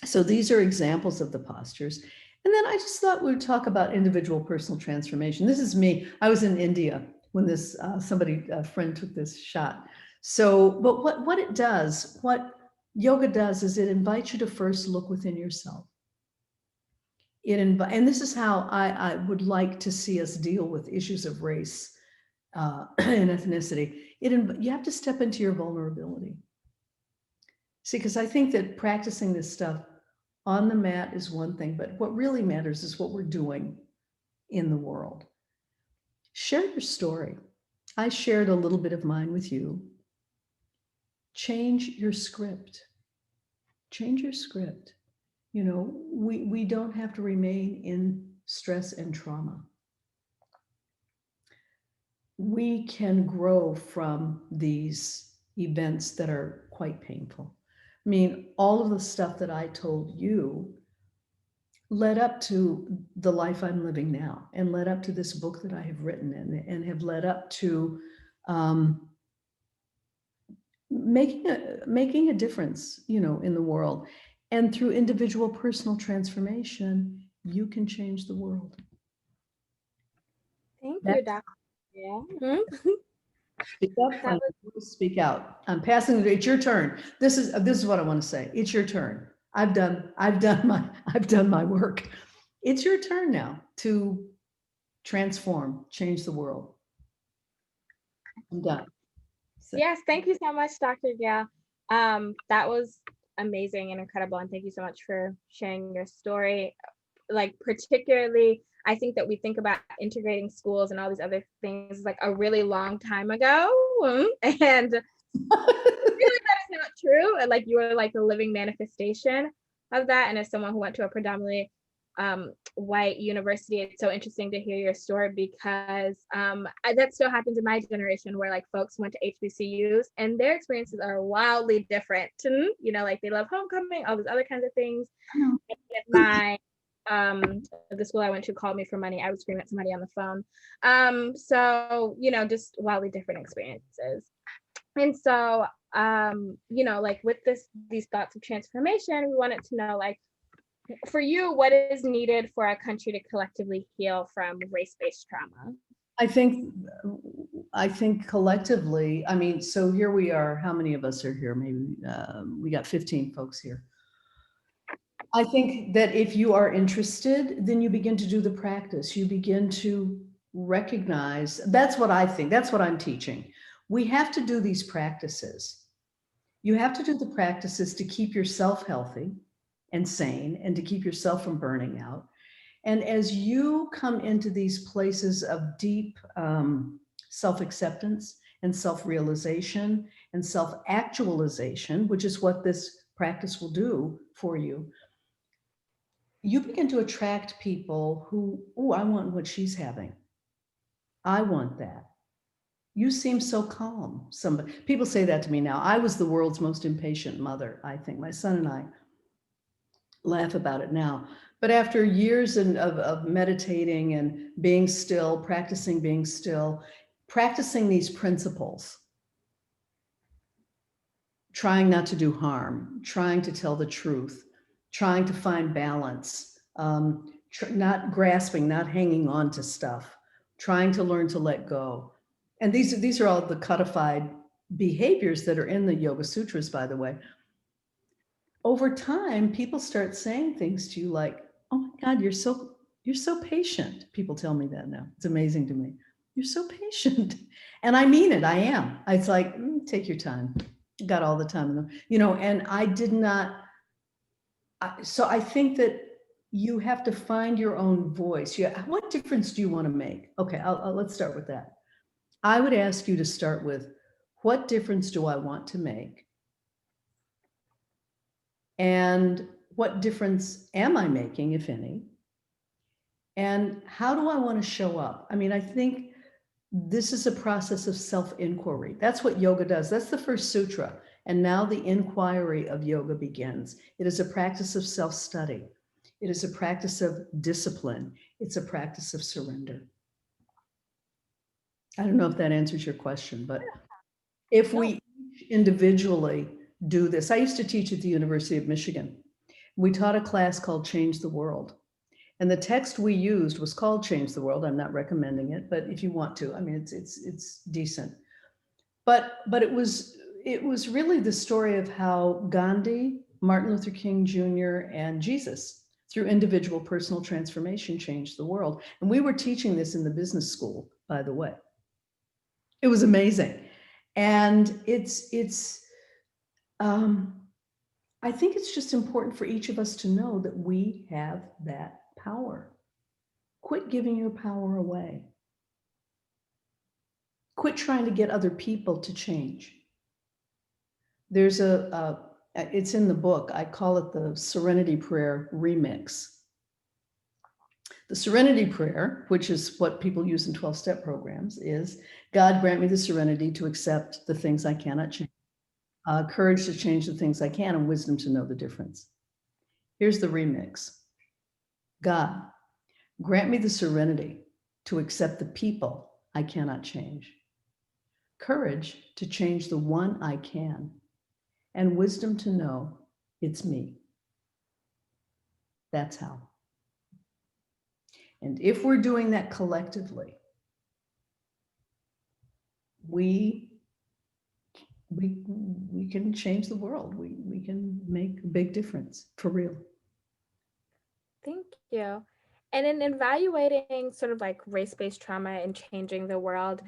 So these are examples of the postures. And then I just thought we'd talk about individual personal transformation. This is me. I was in India when this a friend took this shot. So, but what it does, what yoga does is it invites you to first look within yourself. And this is how I would like to see us deal with issues of race and ethnicity. You have to step into your vulnerability. See, because I think that practicing this stuff on the mat is one thing, but what really matters is what we're doing in the world. Share your story. I shared a little bit of mine with you. Change your script. Change your script. You know, we don't have to remain in stress and trauma. We can grow from these events that are quite painful. I mean, all of the stuff that I told you led up to the life I'm living now, and led up to this book that I have written, and have led up to making a difference, you know, in the world. And through individual personal transformation, you can change the world. Thank you, Dr. Yeah. Speak up, speak out. I'm passing it. It's your turn. This is what I want to say. It's your turn. I've done my work. It's your turn now to transform, change the world. I'm done. So. Yes, thank you so much, Dr. Gail. That was amazing and incredible, and thank you so much for sharing your story. Like, particularly, I think that we think about integrating schools and all these other things like a really long time ago, and really that is not true. And like, you are like a living manifestation of that. And as someone who went to a predominantly white university, it's so interesting to hear your story, because that still happens in my generation, where like folks went to HBCUs and their experiences are wildly different. You know, like they love homecoming, all these other kinds of things. My the school I went to called me for money, I would scream at somebody on the phone. So, you know, just wildly different experiences. And so, you know, like with these thoughts of transformation, we wanted to know, like, for you, what is needed for our country to collectively heal from race-based trauma? I think collectively, I mean, so here we are. How many of us are here? Maybe we got 15 folks here. I think that if you are interested, then you begin to do the practice. You begin to recognize, that's what I think, that's what I'm teaching. We have to do these practices. You have to do the practices to keep yourself healthy and sane, and to keep yourself from burning out. And as you come into these places of deep self-acceptance and self-realization and self-actualization, which is what this practice will do for you, you begin to attract people who, oh, I want what she's having. I want that. You seem so calm. People say that to me now. I was the world's most impatient mother, I think. My son and I laugh about it now. But after years of meditating and being still, practicing being still, practicing these principles, trying not to do harm, trying to tell the truth, trying to find balance, not grasping, not hanging on to stuff, trying to learn to let go. And these are all the codified behaviors that are in the Yoga Sutras, by the way. Over time, people start saying things to you like, oh my God, you're so patient. People tell me that now. It's amazing to me. You're so patient. And I mean it, I am. It's like, take your time. Got all the time, you know, and I did not. So I think that you have to find your own voice. What difference do you want to make? Okay, let's start with that. I would ask you to start with, what difference do I want to make? And what difference am I making, if any? And how do I want to show up? I mean, I think this is a process of self-inquiry. That's what yoga does. That's the first sutra. And now the inquiry of yoga begins. It is a practice of self-study. It is a practice of discipline. It's a practice of surrender. I don't know if that answers your question, but if we individually do this, I used to teach at the University of Michigan. We taught a class called Change the World. And the text we used was called Change the World. I'm not recommending it, but if you want to, I mean, it's decent. But it was really the story of how Gandhi, Martin Luther King Jr., and Jesus, through individual personal transformation, changed the world. And we were teaching this in the business school, by the way. It was amazing. And I think it's just important for each of us to know that we have that power. Quit giving your power away. Quit trying to get other people to change. There's it's in the book, I call it the Serenity Prayer remix. The Serenity Prayer, which is what people use in 12-step programs, is God grant me the serenity to accept the things I cannot change, courage to change the things I can, and wisdom to know the difference. Here's the remix. God, grant me the serenity to accept the people I cannot change, courage to change the one I can, and wisdom to know it's me. That's how. And if we're doing that collectively, we can change the world. We can make a big difference, for real. Thank you. And in evaluating sort of like race-based trauma and changing the world,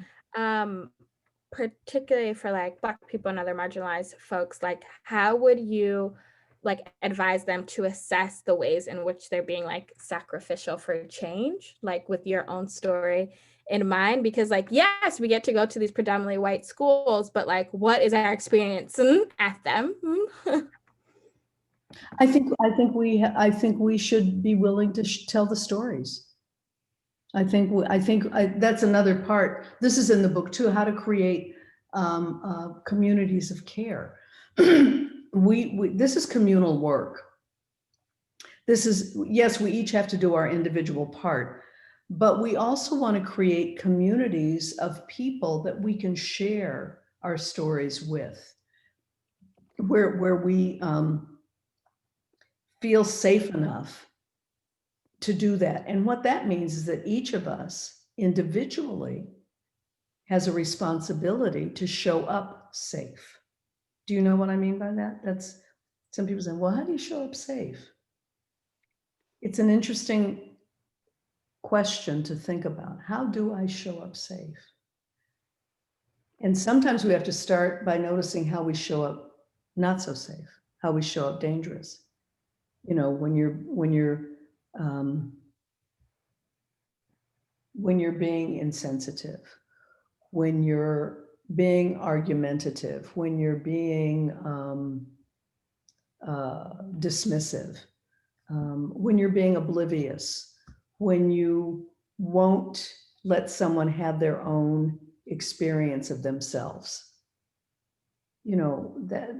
particularly for like Black people and other marginalized folks, like how would you like advise them to assess the ways in which they're being like sacrificial for change, like with your own story in mind? Because like, yes, we get to go to these predominantly white schools, but like, what is our experience at them? I think we should be willing to tell the stories. I think that's another part. This is in the book too, how to create communities of care. This is communal work. This is, yes, we each have to do our individual part, but we also want to create communities of people that we can share our stories with, where we feel safe enough to do that. And what that means is that each of us individually has a responsibility to show up safe. Do you know what I mean by that? That's, some people say, well, how do you show up safe? It's an interesting question to think about. How do I show up safe? And sometimes we have to start by noticing how we show up not so safe, how we show up dangerous. You know, when you're being insensitive, when you're being argumentative, when you're being dismissive, when you're being oblivious, when you won't let someone have their own experience of themselves. You know, that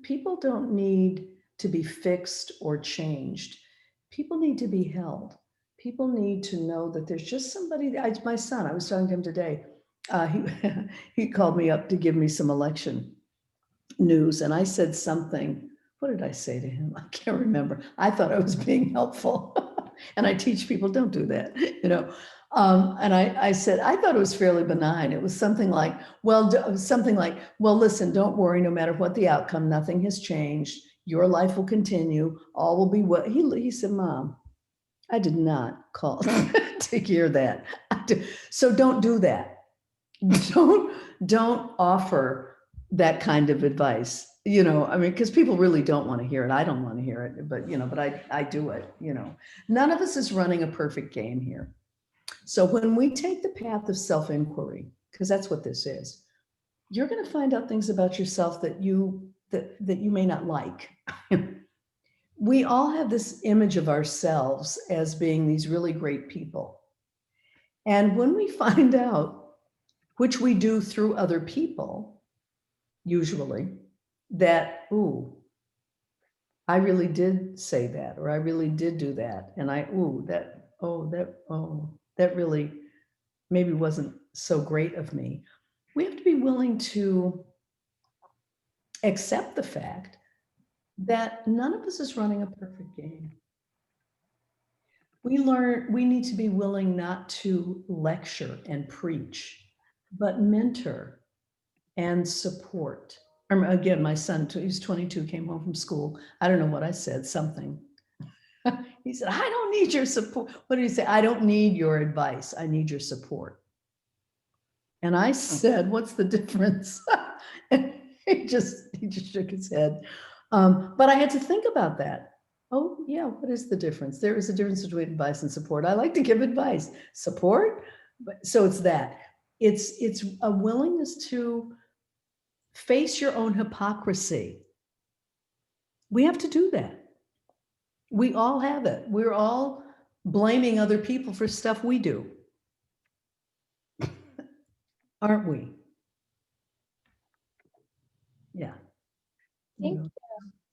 people don't need to be fixed or changed. People need to be held. People need to know that there's just somebody. My son, I was talking to him today. He called me up to give me some election news, and I said something. What did I say to him? I can't remember. I thought I was being helpful, and I teach people don't do that, you know. And I said, I thought it was fairly benign. It was something like, well, listen, don't worry. No matter what the outcome, nothing has changed. Your life will continue. All will be what he said, Mom, I did not call to hear that. So don't do that. Don't offer that kind of advice, you know. I mean, because people really don't want to hear it. I don't want to hear it, but you know, but I do it, you know. None of us is running a perfect game here. So when we take the path of self-inquiry, because that's what this is, you're going to find out things about yourself that you may not like. We all have this image of ourselves as being these really great people. And when we find out, which we do through other people, usually, that, ooh, I really did say that, or I really did do that. And that really maybe wasn't so great of me. We have to be willing to accept the fact that none of us is running a perfect game. we need to be willing not to lecture and preach, but mentor and support. Again, my son, he's 22, came home from school. I don't know what I said, something. He said, I don't need your support. What did he say? I don't need your advice. I need your support. And I said, what's the difference? And he just shook his head. But I had to think about that. Oh yeah, what is the difference? There is a difference between advice and support. I like to give advice. Support, but so it's that. It's a willingness to face your own hypocrisy. We have to do that. We all have it. We're all blaming other people for stuff we do. Aren't we? Yeah. Thank you.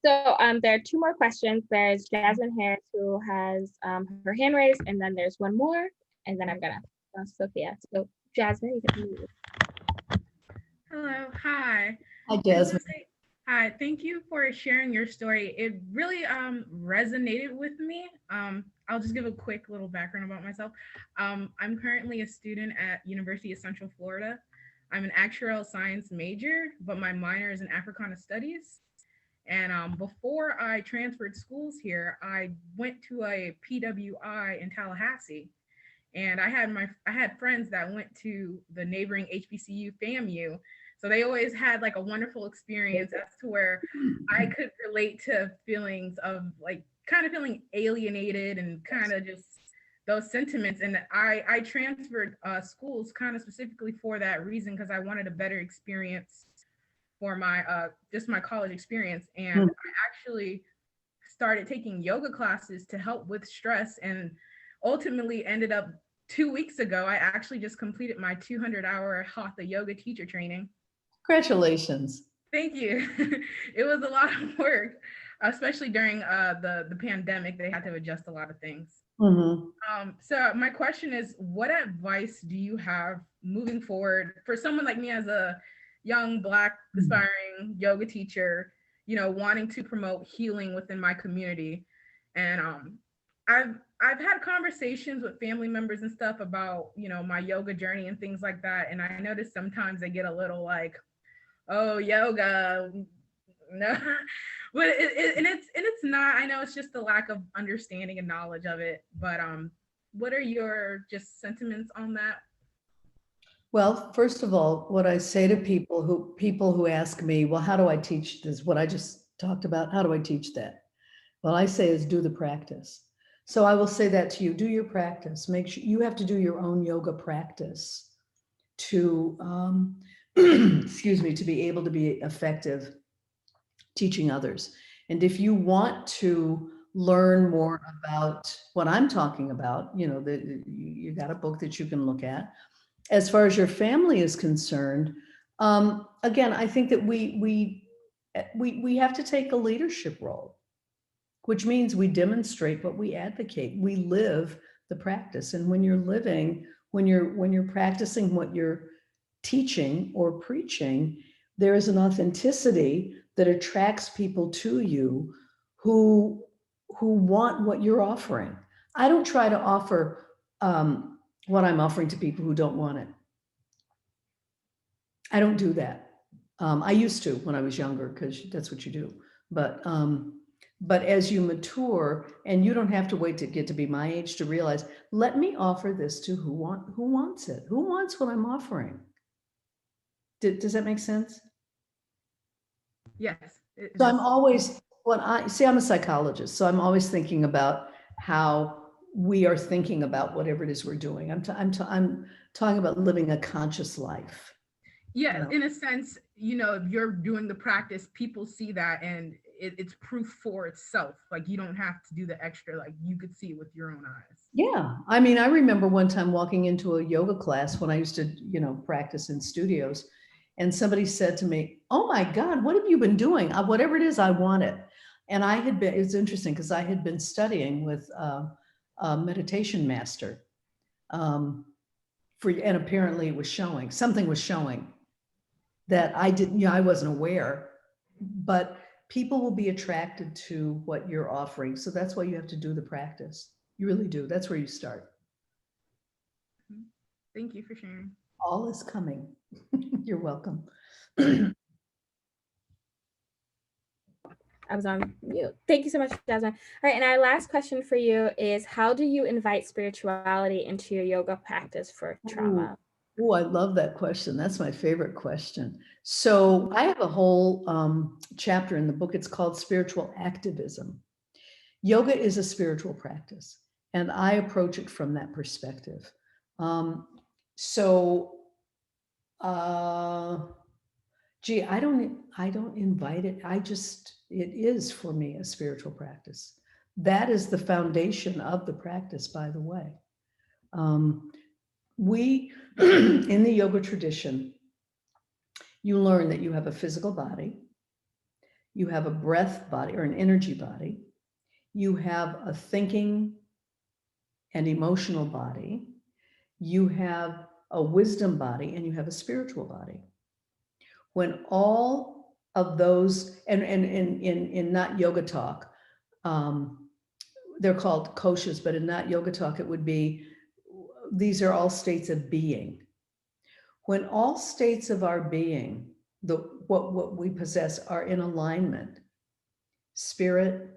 So there are two more questions. There's Jasmine Harris who has her hand raised, and then there's one more, and then I'm gonna Sophia. So Jasmine, you can move. Hello, hi. Hi, Jasmine. Hi, thank you for sharing your story. It really resonated with me. I'll just give a quick little background about myself. I'm currently a student at University of Central Florida. I'm an actuarial science major, but my minor is in Africana Studies. And before I transferred schools here, I went to a PWI in Tallahassee. And I had friends that went to the neighboring HBCU FAMU. So they always had like a wonderful experience as to where I could relate to feelings of like kind of feeling alienated and kind of just those sentiments. And I transferred schools kind of specifically for that reason, because I wanted a better experience for my just my college experience. And I actually started taking yoga classes to help with stress, and ultimately ended up 2 weeks ago, I actually just completed my 200-hour Hatha yoga teacher training. Congratulations. Thank you. It was a lot of work, especially during the pandemic. They had to adjust a lot of things. So my question is, what advice do you have moving forward for someone like me as a young Black aspiring yoga teacher, you know, wanting to promote healing within my community? And I've had conversations with family members and stuff about, you know, my yoga journey and things like that. And I notice sometimes they get a little like, oh, yoga, no. But it's not. I know it's just the lack of understanding and knowledge of it. But what are your just sentiments on that? Well, first of all, what I say to people who ask me, well, how do I teach this? What I just talked about, how do I teach that? Well, I say is do the practice. So I will say that to you, do your practice. Make sure you have to do your own yoga practice to, excuse me, to be able to be effective teaching others. And if you want to learn more about what I'm talking about, you know, you got a book that you can look at. As far as your family is concerned, again, I think that we have to take a leadership role, which means we demonstrate what we advocate. We live the practice. And when you're living, when you're practicing what you're teaching or preaching, there is an authenticity that attracts people to you who want what you're offering. I don't try to offer what I'm offering to people who don't want it. I don't do that. I used to when I was younger, because that's what you do. But as you mature, and you don't have to wait to get to be my age to realize, let me offer this to who wants it, who wants what I'm offering. Does that make sense? Yes. So I'm always, I'm a psychologist, so I'm always thinking about how we are thinking about whatever it is we're doing. I'm talking about living a conscious life. Yeah, you know? in a sense, you know, if you're doing the practice, people see that, and it's proof for itself. Like, you don't have to do the extra, like you could see it with your own eyes. Yeah, I mean, I remember one time walking into a yoga class when I used to, you know, practice in studios, and somebody said to me, oh my God, what have you been doing? Whatever it is, I want it. And it's interesting because I had been studying with a meditation master, and apparently it was showing, something was showing that I didn't, you know, I wasn't aware, but people will be attracted to what you're offering. So that's why you have to do the practice. You really do. That's where you start. Thank you for sharing. All is coming. You're welcome. I was on mute. Thank you so much, Jasmine. All right, and our last question for you is, how do you invite spirituality into your yoga practice for trauma? Oh, I love that question. That's my favorite question. So I have a whole chapter in the book. It's called Spiritual Activism. Yoga is a spiritual practice, and I approach it from that perspective. Gee, I don't invite it. It is for me a spiritual practice. That is the foundation of the practice, by the way. We, in the yoga tradition, you learn that you have a physical body, you have a breath body or an energy body, you have a thinking and emotional body, you have a wisdom body, and you have a spiritual body. When all of those, and in not yoga talk, they're called koshas, but in not yoga talk, it would be, these are all states of being. When all states of our being, what we possess, are in alignment, spirit,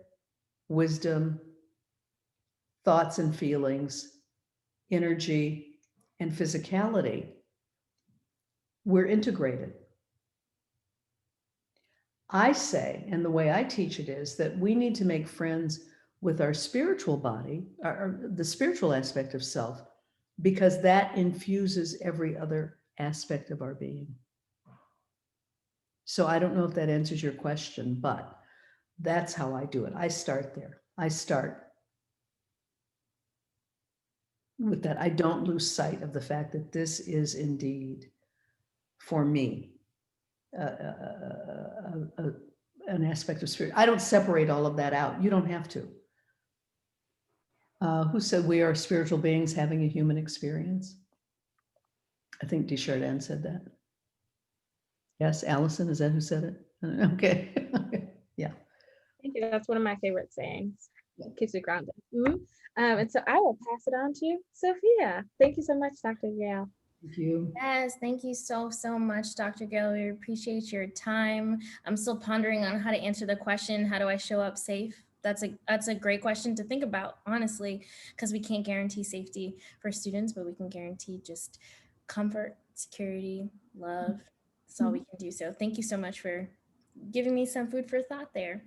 wisdom, thoughts and feelings, energy, and physicality, we're integrated. I say, and the way I teach it is that we need to make friends with our spiritual body, the spiritual aspect of self, because that infuses every other aspect of our being. So I don't know if that answers your question, but that's how I do it. I start there. I start with that. I don't lose sight of the fact that this is indeed, for me, an aspect of spirit. I don't separate all of that out. You don't have to. Who said we are spiritual beings having a human experience? I think Desjardins said that. Yes, Allison, is that who said it? Okay. Yeah. Thank you. That's one of my favorite sayings. It keeps me grounded. And so I will pass it on to Sophia. Thank you so much, Dr. Gail. Thank you. Yes, thank you so much, Dr. Gail. We appreciate your time. I'm still pondering on how to answer the question, how do I show up safe? That's a great question to think about, honestly, because we can't guarantee safety for students, but we can guarantee just comfort, security, love. That's all we can do. So thank you so much for giving me some food for thought there.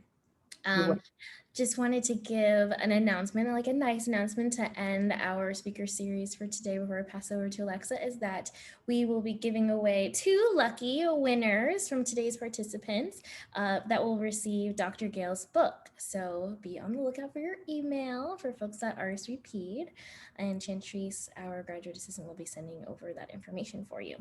Just wanted to give an announcement, like a nice announcement to end our speaker series for today before I pass over to Alexa, is that we will be giving away 2 lucky winners from today's participants that will receive Dr. Gail's book. So be on the lookout for your email for folks that RSVP'd, and Chantrice, our graduate assistant, will be sending over that information for you.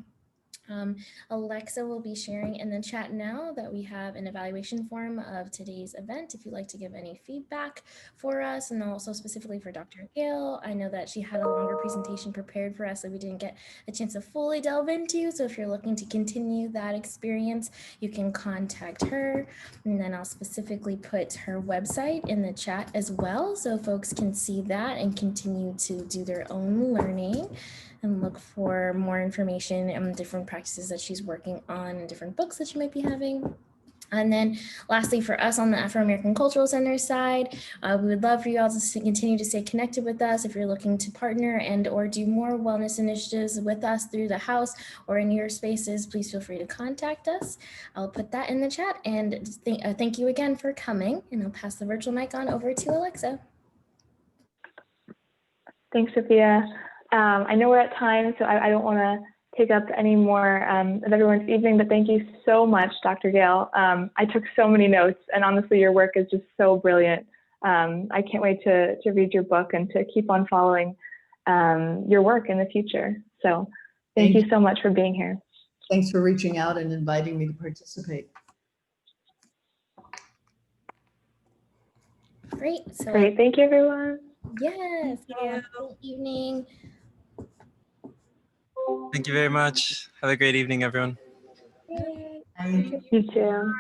Alexa will be sharing in the chat now that we have an evaluation form of today's event if you'd like to give any feedback for us, and also specifically for Dr. Gail. I know that she had a longer presentation prepared for us that we didn't get a chance to fully delve into, so if you're looking to continue that experience, you can contact her, and then I'll specifically put her website in the chat as well so folks can see that and continue to do their own learning and look for more information on different practices that she's working on and different books that she might be having. And then lastly, for us on the Afro-American Cultural Center side, we would love for you all to continue to stay connected with us. If you're looking to partner and or do more wellness initiatives with us through the house or in your spaces, please feel free to contact us. I'll put that in the chat, and thank you again for coming, and I'll pass the virtual mic on over to Alexa. Thanks, Sophia. I know we're at time, so I don't want to take up any more of everyone's evening, but thank you so much, Dr. Gail. I took so many notes, and honestly, your work is just so brilliant. I can't wait to read your book and to keep on following your work in the future. So thank you so much for being here. Thanks for reaching out and inviting me to participate. Great. So Great. Thank you, everyone. Yes. Have a great evening. Thank you very much. Have a great evening, everyone. You too.